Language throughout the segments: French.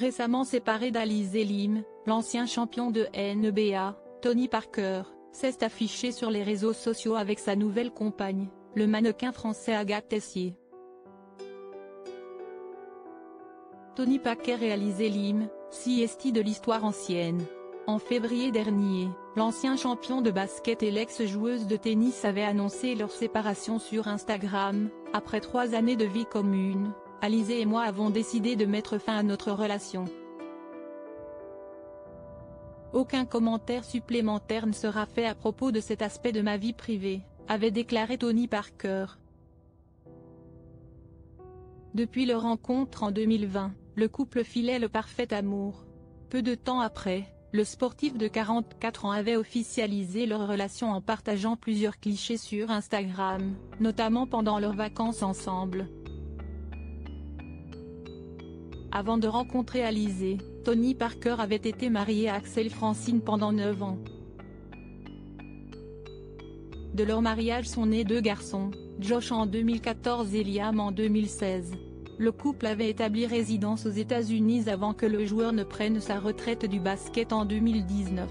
Récemment séparé d'Alizé Lim, l'ancien champion de NBA, Tony Parker, s'est affiché sur les réseaux sociaux avec sa nouvelle compagne, le mannequin français Agathe Tessier. Tony Parker et Alizé Lim, CST de l'histoire ancienne. En février dernier, l'ancien champion de basket et l'ex-joueuse de tennis avaient annoncé leur séparation sur Instagram. Après 3 années de vie commune, Alizé et moi avons décidé de mettre fin à notre relation. Aucun commentaire supplémentaire ne sera fait à propos de cet aspect de ma vie privée, avait déclaré Tony Parker. Depuis leur rencontre en 2020, le couple filait le parfait amour. Peu de temps après, le sportif de 44 ans avait officialisé leur relation en partageant plusieurs clichés sur Instagram, notamment pendant leurs vacances ensemble. Avant de rencontrer Alizé, Tony Parker avait été marié à Axel Francine pendant 9 ans. De leur mariage sont nés 2 garçons, Josh en 2014 et Liam en 2016. Le couple avait établi résidence aux États-Unis avant que le joueur ne prenne sa retraite du basket en 2019.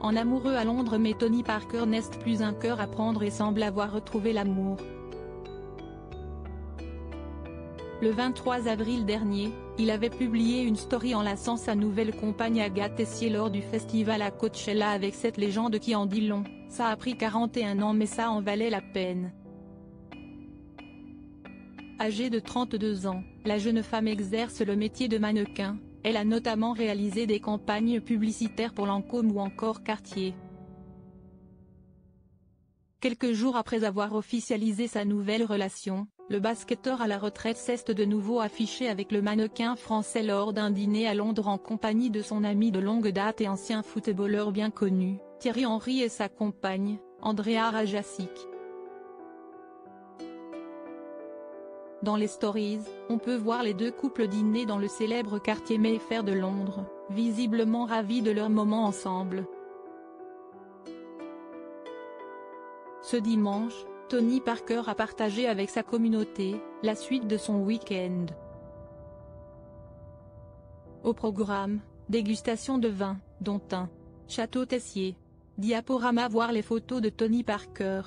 En amoureux à Londres, mais Tony Parker n'est plus un cœur à prendre et semble avoir retrouvé l'amour. Le 23 avril dernier, il avait publié une story enlaçant sa nouvelle compagne Agathe Tessier lors du festival à Coachella avec cette légende qui en dit long: « Ça a pris 41 ans mais ça en valait la peine ». Âgée de 32 ans, la jeune femme exerce le métier de mannequin. Elle a notamment réalisé des campagnes publicitaires pour Lancôme ou encore Cartier. Quelques jours après avoir officialisé sa nouvelle relation, le basketteur à la retraite s'est de nouveau affiché avec le mannequin français lors d'un dîner à Londres en compagnie de son ami de longue date et ancien footballeur bien connu, Thierry Henry, et sa compagne, Andrea Rajasic. Dans les stories, on peut voir les deux couples dîner dans le célèbre quartier Mayfair de Londres, visiblement ravis de leur moment ensemble. Ce dimanche, Tony Parker a partagé avec sa communauté la suite de son week-end. Au programme, dégustation de vin, dont un Château Tessier. Diaporama. Voir les photos de Tony Parker.